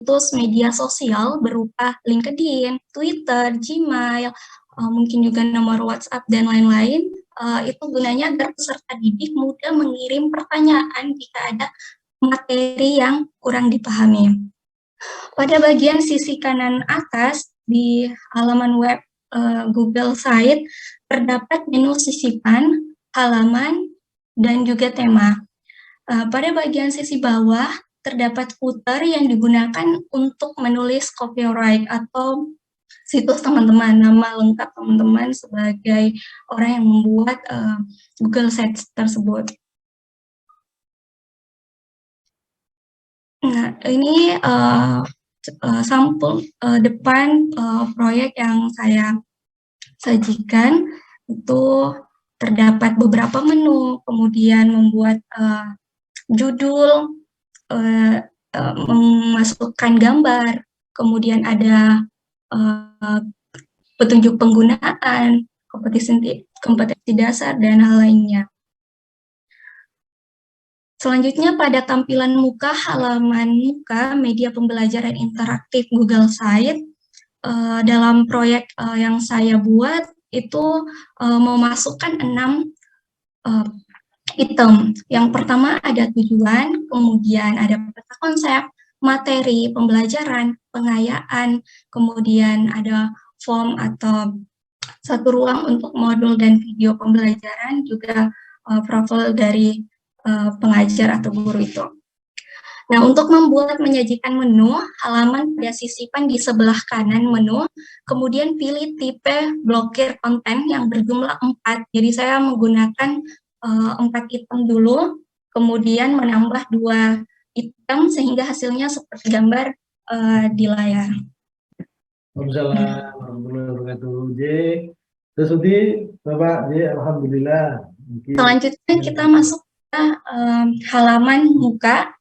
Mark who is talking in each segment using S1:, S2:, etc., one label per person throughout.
S1: situs media sosial berupa LinkedIn, Twitter, Gmail, mungkin juga nomor WhatsApp dan lain-lain. Itu gunanya agar peserta didik mudah mengirim pertanyaan jika ada materi yang kurang dipahami. Pada bagian sisi kanan atas di halaman web Google Site terdapat menu sisipan, halaman, dan juga tema. Pada bagian sisi bawah terdapat footer yang digunakan untuk menulis copyright atau situs teman-teman, nama lengkap teman-teman sebagai orang yang membuat Google Sites tersebut. Nah, ini sampul depan proyek yang saya sajikan. Itu terdapat beberapa menu, kemudian membuat judul, memasukkan gambar, kemudian ada petunjuk penggunaan, kompetensi dasar, dan hal lainnya. Selanjutnya pada tampilan muka, halaman muka, media pembelajaran interaktif Google Site, dalam proyek yang saya buat, itu memasukkan 6 item. Yang pertama ada tujuan, kemudian ada peta konsep, materi pembelajaran, pengayaan, kemudian ada form atau satu ruang untuk modul dan video pembelajaran, juga profil dari pengajar atau guru itu. Nah, untuk membuat menyajikan menu, halaman pada sisipan di sebelah kanan menu, kemudian pilih tipe blokir konten yang berjumlah 4. Jadi saya menggunakan 4 item dulu, kemudian menambah 2 item sehingga hasilnya seperti gambar di layar.
S2: Waalaikumsalam warahmatullahi wabarakatuh. J. Tersuti, Bapak J. Alhamdulillah.
S1: Selanjutnya kita masuk ke halaman muka.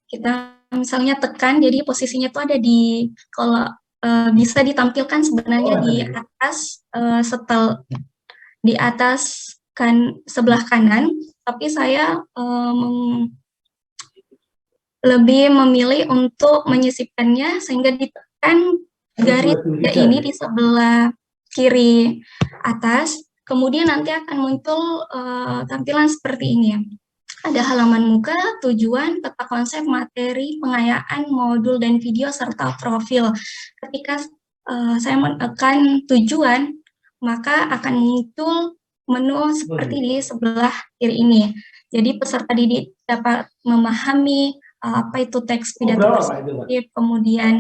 S1: Kita misalnya tekan, jadi posisinya itu ada di, kalau bisa ditampilkan sebenarnya di atas, di atas sebelah kanan, tapi saya lebih memilih untuk menyisipkannya sehingga ditekan garis ini di sebelah kiri atas, kemudian nanti akan muncul tampilan seperti ini ya. Ada halaman muka, tujuan, peta konsep, materi, pengayaan, modul, dan video, serta profil. Ketika saya menekan tujuan, maka akan muncul menu seperti di sebelah kiri ini. Jadi peserta didik dapat memahami apa itu teks pidato perspektif, kemudian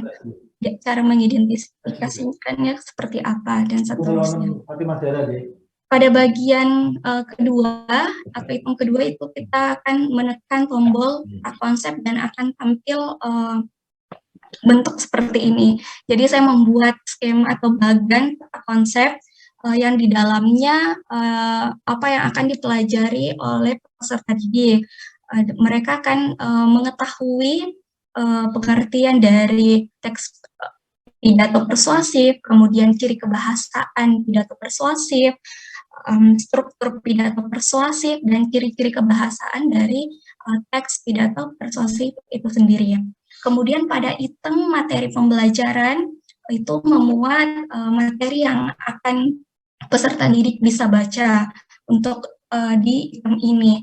S1: cara mengidentifikasikannya seperti apa, dan seterusnya. Pada bagian kedua atau item kedua itu kita akan menekan tombol konsep dan akan tampil bentuk seperti ini. Jadi saya membuat skema atau bagan konsep yang di dalamnya apa yang akan dipelajari oleh peserta didik. Mereka akan mengetahui pengertian dari teks pidato persuasif, kemudian ciri kebahasaan pidato persuasif, struktur pidato persuasif, dan ciri-ciri kebahasaan dari teks pidato persuasif itu sendiri. Kemudian pada item materi pembelajaran itu memuat materi yang akan peserta didik bisa baca untuk di item ini.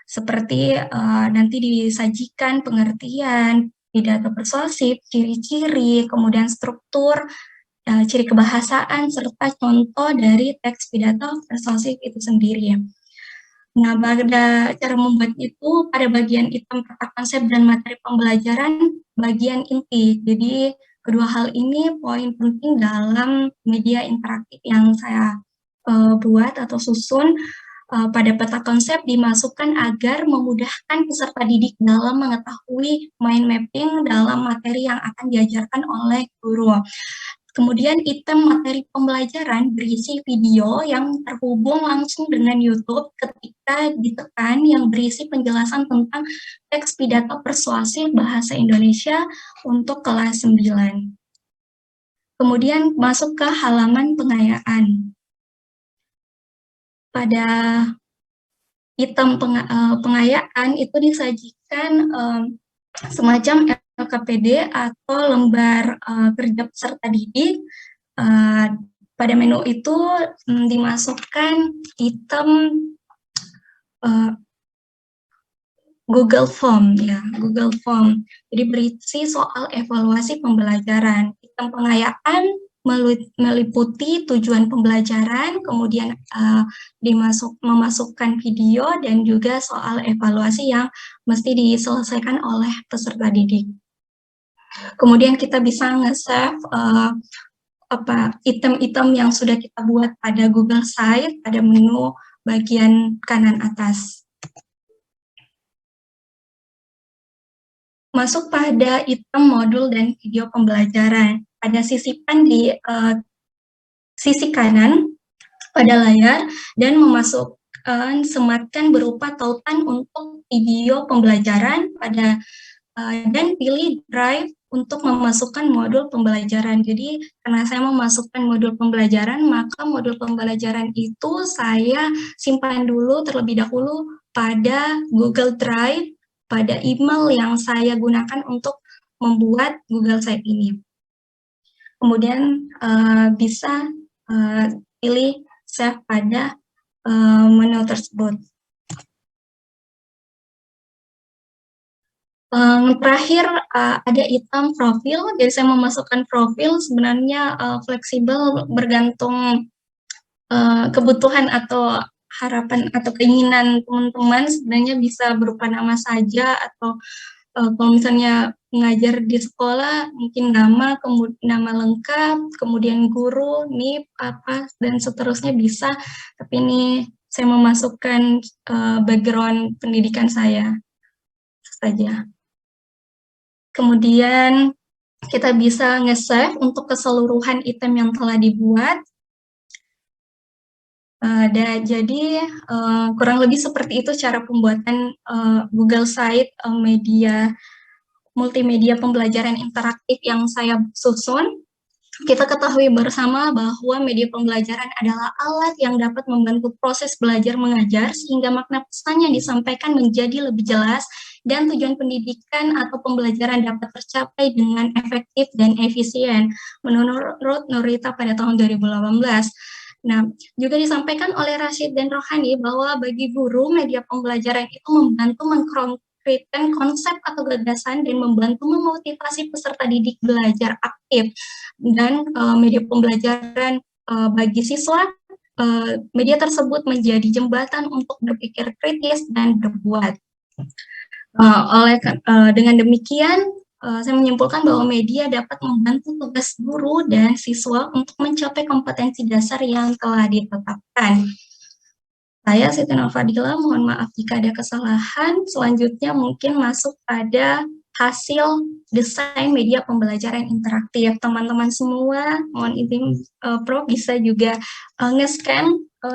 S1: Seperti nanti disajikan pengertian pidato persuasif, ciri-ciri, kemudian struktur, ciri kebahasaan, serta contoh dari teks pidato persuasif itu sendiri. Nah, pada cara membuat itu, pada bagian item peta konsep dan materi pembelajaran, bagian inti. Jadi, kedua hal ini poin penting dalam media interaktif yang saya buat atau susun. Pada peta konsep dimasukkan agar memudahkan peserta didik dalam mengetahui mind mapping dalam materi yang akan diajarkan oleh guru. Kemudian item materi pembelajaran berisi video yang terhubung langsung dengan YouTube ketika ditekan, yang berisi penjelasan tentang teks pidato persuasif bahasa Indonesia untuk kelas 9. Kemudian masuk ke halaman pengayaan. Pada item pengayaan itu disajikan semacam LKPD atau lembar kerja peserta didik. Pada menu itu dimasukkan item Google Form ya, Google Form. Jadi berisi soal evaluasi pembelajaran. Item pengayaan meliputi tujuan pembelajaran, kemudian memasukkan video dan juga soal evaluasi yang mesti diselesaikan oleh peserta didik. Kemudian kita bisa nge-save item-item yang sudah kita buat pada Google Site pada menu bagian kanan atas. Masuk pada item modul dan video pembelajaran. Ada sisipan di sisi kanan pada layar dan memasukkan sematkan berupa tautan untuk video pembelajaran pada dan pilih drive untuk memasukkan modul pembelajaran. Jadi karena saya memasukkan modul pembelajaran, maka modul pembelajaran itu saya simpan dulu terlebih dahulu pada Google Drive pada email yang saya gunakan untuk membuat Google Site ini. Kemudian bisa pilih save pada menu tersebut. Terakhir ada item profil, jadi saya memasukkan profil sebenarnya fleksibel bergantung kebutuhan atau harapan atau keinginan teman-teman, sebenarnya bisa berupa nama saja atau kalau misalnya mengajar di sekolah mungkin nama, kemudian nama lengkap, kemudian guru, NIP, apa dan seterusnya bisa. Tapi ini saya memasukkan background pendidikan saya saja. Kemudian kita bisa nge-save untuk keseluruhan item yang telah dibuat. Jadi kurang lebih seperti itu cara pembuatan Google Site multimedia pembelajaran interaktif yang saya susun. Kita ketahui bersama bahwa media pembelajaran adalah alat yang dapat membantu proses belajar mengajar sehingga makna pesan yang disampaikan menjadi lebih jelas dan tujuan pendidikan atau pembelajaran dapat tercapai dengan efektif dan efisien menurut Nurita pada tahun 2018. Nah, juga disampaikan oleh Rashid dan Rohani bahwa bagi guru, media pembelajaran itu membantu mengkonkretkan konsep atau gagasan dan membantu memotivasi peserta didik belajar aktif. Dan media pembelajaran bagi siswa, media tersebut menjadi jembatan untuk berpikir kritis dan berbuat. Dengan demikian, saya menyimpulkan bahwa media dapat membantu tugas guru dan siswa untuk mencapai kompetensi dasar yang telah ditetapkan. Saya Siti Nurfadila, mohon maaf jika ada kesalahan. Selanjutnya mungkin masuk pada hasil desain media pembelajaran interaktif. Teman-teman semua, mohon izin Prof bisa juga nge-scan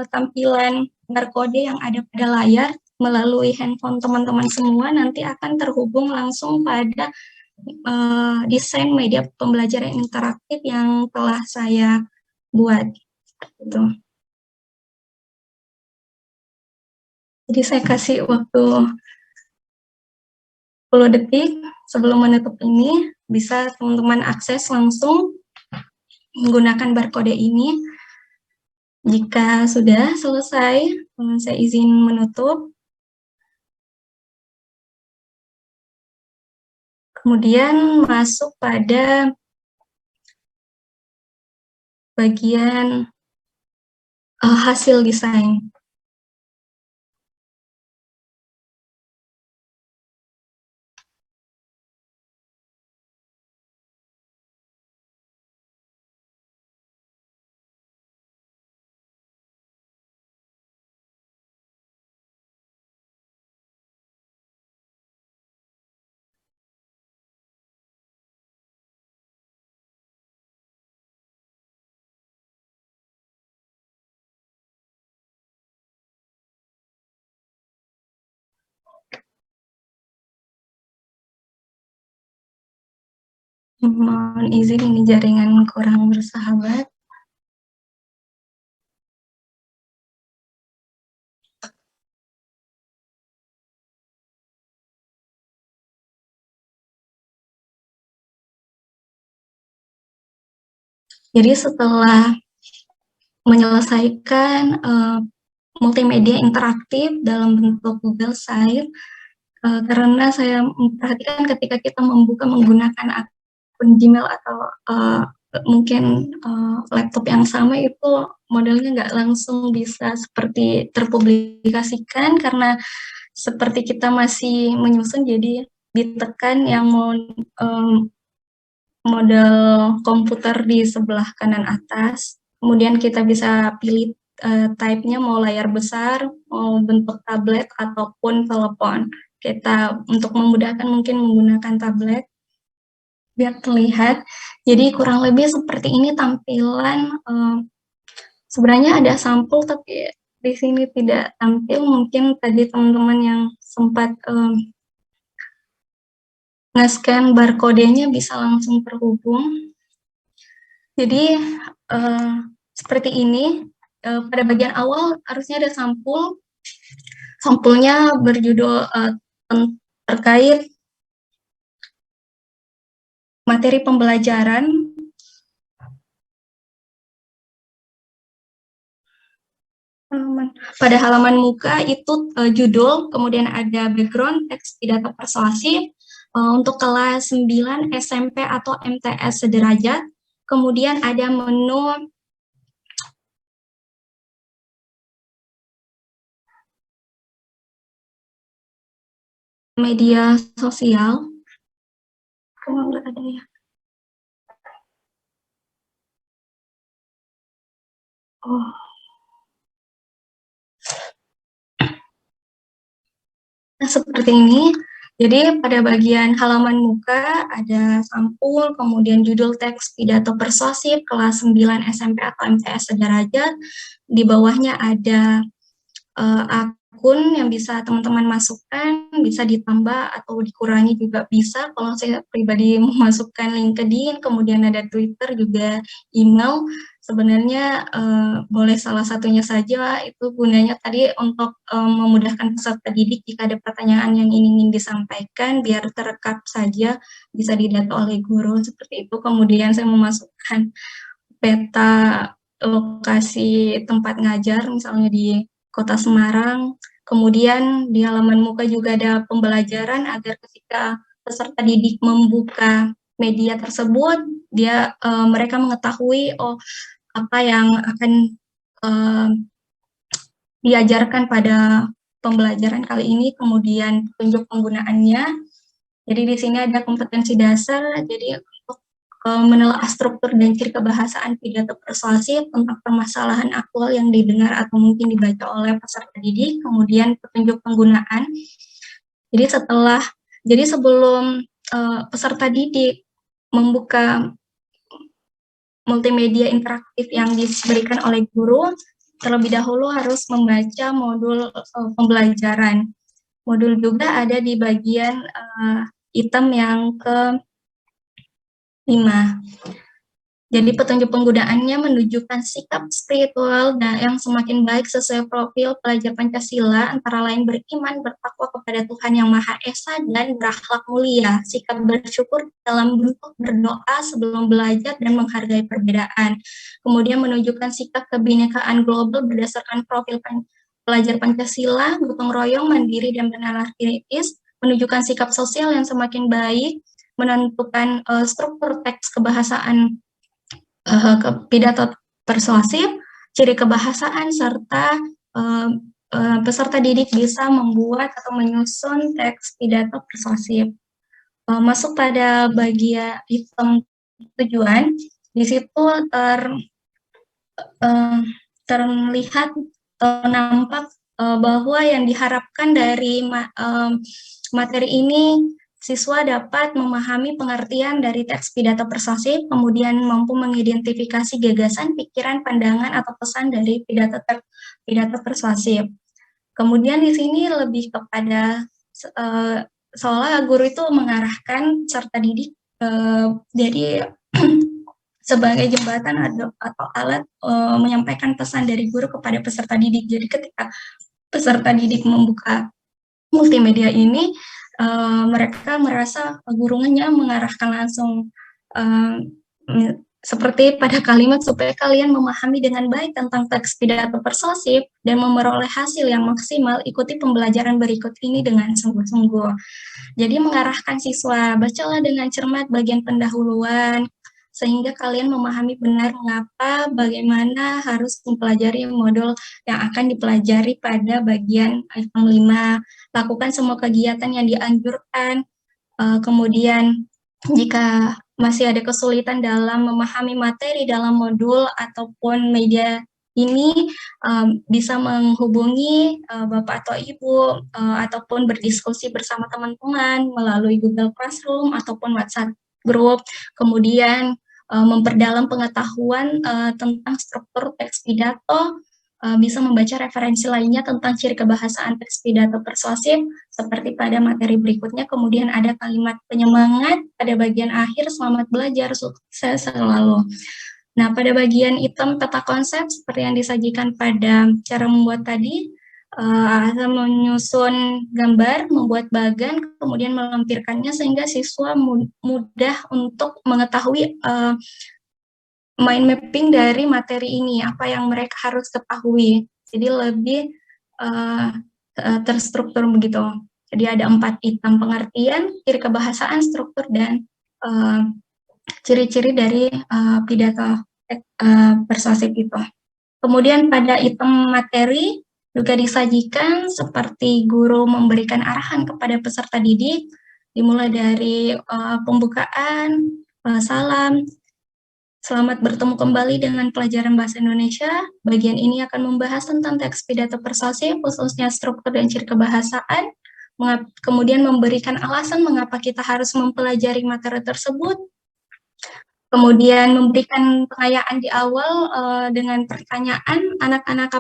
S1: tampilan barcode yang ada pada layar melalui handphone teman-teman semua, nanti akan terhubung langsung pada desain media pembelajaran interaktif yang telah saya buat. Gitu. Jadi saya kasih waktu 10 detik sebelum menutup ini, bisa teman-teman akses langsung menggunakan barcode ini. Jika sudah selesai, saya izin menutup. Kemudian masuk pada bagian hasil desain. Mohon izin, ini jaringan kurang bersahabat. Jadi setelah menyelesaikan multimedia interaktif dalam bentuk Google Sites, karena saya memperhatikan ketika kita menggunakan akun Gmail atau mungkin laptop yang sama itu modelnya nggak langsung bisa seperti terpublikasikan karena seperti kita masih menyusun, jadi ditekan yang model komputer di sebelah kanan atas, kemudian kita bisa pilih type-nya mau layar besar, mau bentuk tablet ataupun telepon. Kita untuk memudahkan mungkin menggunakan tablet biar terlihat. Jadi kurang lebih seperti ini tampilan. Sebenarnya ada sampul tapi di sini tidak tampil. Mungkin tadi teman-teman yang sempat nge-scan barcode-nya bisa langsung terhubung. Jadi seperti ini. Pada bagian awal harusnya ada sampul. Sampulnya berjudul terkait materi pembelajaran. Pada halaman muka itu judul, kemudian ada background, teks pidato persuasif untuk kelas 9 SMP atau MTS sederajat. Kemudian ada menu media sosial. Kalau nggak ada ya. Oh. Nah, seperti ini. Jadi pada bagian halaman muka ada sampul, kemudian judul teks pidato persuasif kelas 9 SMP atau MTS sederajat. Di bawahnya ada akun yang bisa teman-teman masukkan, bisa ditambah atau dikurangi juga bisa. Kalau saya pribadi memasukkan LinkedIn, kemudian ada Twitter, juga email. Sebenarnya boleh salah satunya saja, itu gunanya tadi untuk memudahkan peserta didik jika ada pertanyaan yang ingin disampaikan, biar terekam saja, bisa didata oleh guru, seperti itu. Kemudian saya memasukkan peta lokasi tempat ngajar, misalnya di Kota Semarang. Kemudian di halaman muka juga ada pembelajaran agar ketika peserta didik membuka media tersebut, mereka mengetahui apa yang akan diajarkan pada pembelajaran kali ini, kemudian petunjuk penggunaannya. Jadi di sini ada kompetensi dasar, jadi untuk menelaah struktur dan ciri kebahasaan pidato persuasif tentang permasalahan aktual yang didengar atau mungkin dibaca oleh peserta didik, kemudian petunjuk penggunaan. Jadi sebelum peserta didik membuka multimedia interaktif yang diberikan oleh guru, terlebih dahulu harus membaca modul pembelajaran. Modul juga ada di bagian item yang ke-5. Jadi petunjuk penggunaannya menunjukkan sikap spiritual yang semakin baik sesuai profil pelajar Pancasila, antara lain beriman, bertakwa kepada Tuhan Yang Maha Esa, dan berakhlak mulia. Sikap bersyukur dalam bentuk berdoa sebelum belajar dan menghargai perbedaan. Kemudian menunjukkan sikap kebinekaan global berdasarkan profil pelajar Pancasila, gotong royong, mandiri, dan bernalar kritis. Menunjukkan sikap sosial yang semakin baik, menentukan struktur teks kebahasaan pidato persuasif, ciri kebahasaan, serta peserta didik bisa membuat atau menyusun teks pidato persuasif. Masuk pada bagian item tujuan, di situ terlihat nampak bahwa yang diharapkan dari materi ini, siswa dapat memahami pengertian dari teks pidato persuasif, kemudian mampu mengidentifikasi gagasan, pikiran, pandangan, atau pesan dari pidato persuasif. Kemudian di sini lebih kepada seolah guru itu mengarahkan peserta didik, jadi sebagai jembatan atau alat menyampaikan pesan dari guru kepada peserta didik. Jadi ketika peserta didik membuka multimedia ini, mereka merasa gurunya mengarahkan langsung seperti pada kalimat supaya kalian memahami dengan baik tentang teks pidato persuasif dan memperoleh hasil yang maksimal, ikuti pembelajaran berikut ini dengan sungguh-sungguh. Jadi mengarahkan siswa, bacalah dengan cermat bagian pendahuluan, sehingga kalian memahami benar mengapa, bagaimana harus mempelajari modul yang akan dipelajari pada bagian item 5. Lakukan semua kegiatan yang dianjurkan, kemudian jika masih ada kesulitan dalam memahami materi dalam modul ataupun media ini, bisa menghubungi Bapak atau Ibu ataupun berdiskusi bersama teman-teman melalui Google Classroom ataupun WhatsApp Group. Kemudian memperdalam pengetahuan tentang struktur teks pidato, bisa membaca referensi lainnya tentang ciri kebahasaan teks pidato persuasif seperti pada materi berikutnya. Kemudian ada kalimat penyemangat pada bagian akhir, selamat belajar, sukses selalu. Nah, pada bagian item peta konsep seperti yang disajikan pada cara membuat tadi, menyusun gambar, membuat bagan, kemudian melampirkannya sehingga siswa mudah untuk mengetahui mind mapping dari materi ini, apa yang mereka harus ketahui. Jadi lebih terstruktur begitu. Jadi ada 4 item: pengertian, ciri kebahasaan, struktur, dan ciri-ciri dari pidato persuasif itu. Kemudian pada item materi juga disajikan seperti guru memberikan arahan kepada peserta didik, dimulai dari pembukaan, salam, selamat bertemu kembali dengan pelajaran Bahasa Indonesia. Bagian ini akan membahas tentang teks pidato persuasif, khususnya struktur dan ciri kebahasaan, kemudian memberikan alasan mengapa kita harus mempelajari materi tersebut, kemudian memberikan pengayaan di awal dengan pertanyaan, anak-anak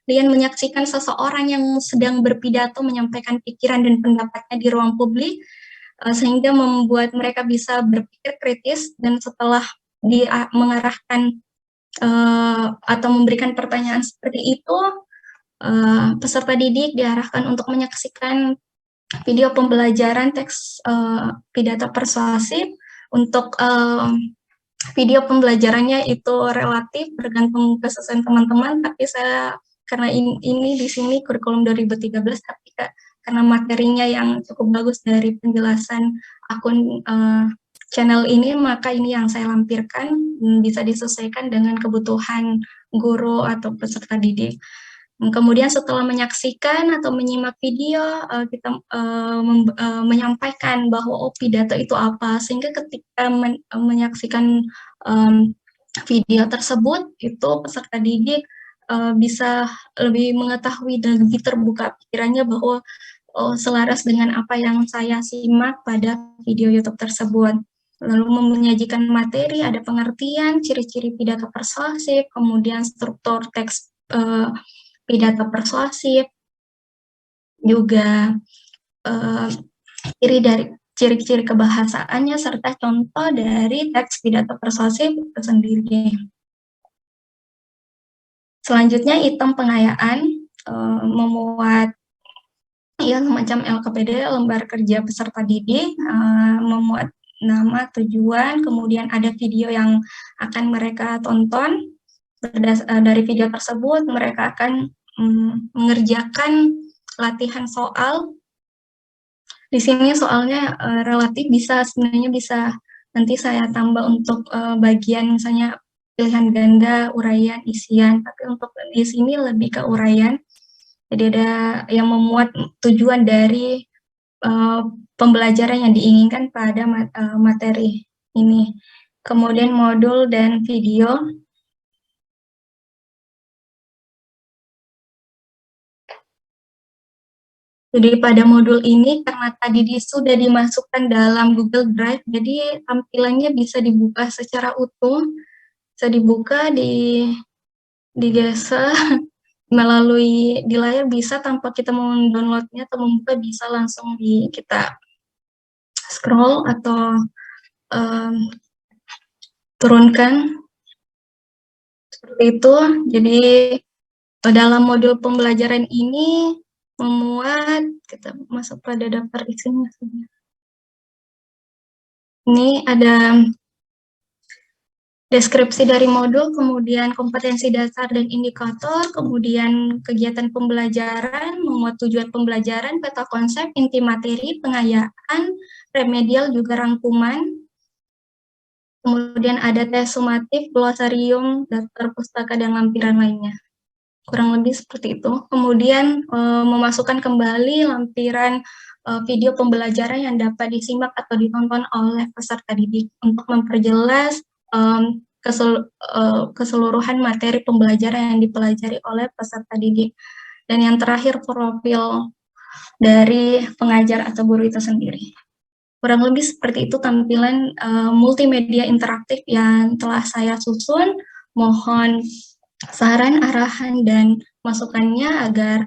S1: kalian menyaksikan seseorang yang sedang berpidato menyampaikan pikiran dan pendapatnya di ruang publik, sehingga membuat mereka bisa berpikir kritis, dan setelah mengarahkan atau memberikan pertanyaan seperti itu, peserta didik diarahkan untuk menyaksikan video pembelajaran teks pidato persuasif. Untuk video pembelajarannya itu relatif bergantung kesesuaian teman-teman, tapi saya karena ini di sini kurikulum 2013, tapi karena materinya yang cukup bagus dari penjelasan akun channel ini, maka ini yang saya lampirkan, bisa disesuaikan dengan kebutuhan guru atau peserta didik. Kemudian setelah menyaksikan atau menyimak video, kita menyampaikan bahwa pidato itu apa, sehingga ketika menyaksikan video tersebut, itu peserta didik bisa lebih mengetahui dan lebih terbuka pikirannya bahwa selaras dengan apa yang saya simak pada video YouTube tersebut. Lalu menyajikan materi, ada pengertian, ciri-ciri pidato persuasif, kemudian struktur teks pidato persuasif, juga ciri-ciri kebahasaannya, serta contoh dari teks pidato persuasif itu sendiri. Selanjutnya item pengayaan, memuat ya semacam LKPD, lembar kerja peserta didik, memuat nama, tujuan, kemudian ada video yang akan mereka tonton. Dari video tersebut mereka akan mengerjakan latihan soal. Di sini soalnya relatif, sebenarnya bisa nanti saya tambah untuk bagian misalnya pilihan ganda, uraian, isian, tapi untuk di sini lebih ke uraian. Jadi ada yang memuat tujuan dari pembelajaran yang diinginkan pada materi ini. Kemudian modul dan video. Jadi pada modul ini, karena tadi sudah dimasukkan dalam Google Drive, jadi tampilannya bisa dibuka secara utuh, bisa dibuka, digeser melalui di layar, bisa tanpa kita mendownloadnya atau membuka, bisa langsung kita scroll atau turunkan seperti itu. Jadi dalam modul pembelajaran ini memuat, kita masuk pada daftar isinya. Ini ada deskripsi dari modul, kemudian kompetensi dasar dan indikator, kemudian kegiatan pembelajaran, memuat tujuan pembelajaran, peta konsep, inti materi, pengayaan, remedial juga rangkuman, kemudian ada tes sumatif, glosarium, daftar pustaka, dan lampiran lainnya. Kurang lebih seperti itu. Kemudian memasukkan kembali lampiran video pembelajaran yang dapat disimak atau ditonton oleh peserta didik untuk memperjelas keseluruhan materi pembelajaran yang dipelajari oleh peserta didik. Dan yang terakhir, profil dari pengajar atau guru itu sendiri. Kurang lebih seperti itu tampilan multimedia interaktif yang telah saya susun. Mohon saran, arahan, dan masukannya agar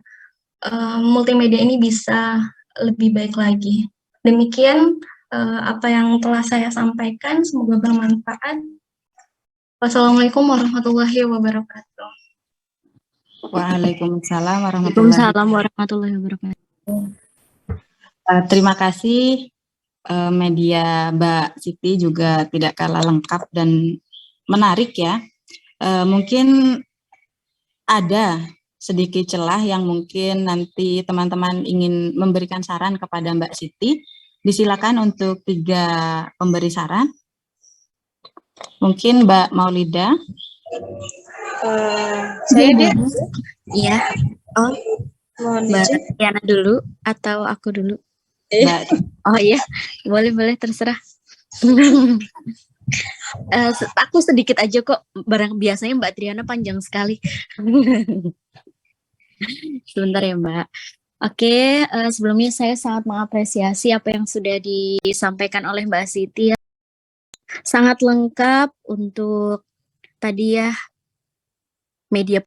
S1: multimedia ini bisa lebih baik lagi. Demikian apa yang telah saya sampaikan, semoga bermanfaat. Wassalamualaikum warahmatullahi wabarakatuh.
S3: Waalaikumsalam
S4: Waalaikumsalam warahmatullahi wabarakatuh.
S3: Terima kasih media Mbak Siti, juga tidak kalah lengkap dan menarik ya. Mungkin ada sedikit celah yang mungkin nanti teman-teman ingin memberikan saran kepada Mbak Siti. Disilakan untuk 3 pemberi saran. Mungkin Mbak Maulida.
S4: Saya deh. Iya. Oh,
S5: Mohon
S4: Mbak
S5: izin.
S4: Tiana dulu atau aku dulu?
S3: Mbak.
S4: Oh iya, boleh terserah. Aku sedikit aja kok, biasanya Mbak Triana panjang sekali. Sebentar ya Mbak. Oke, sebelumnya saya sangat mengapresiasi apa yang sudah disampaikan oleh Mbak Siti ya. Sangat lengkap untuk tadi ya, media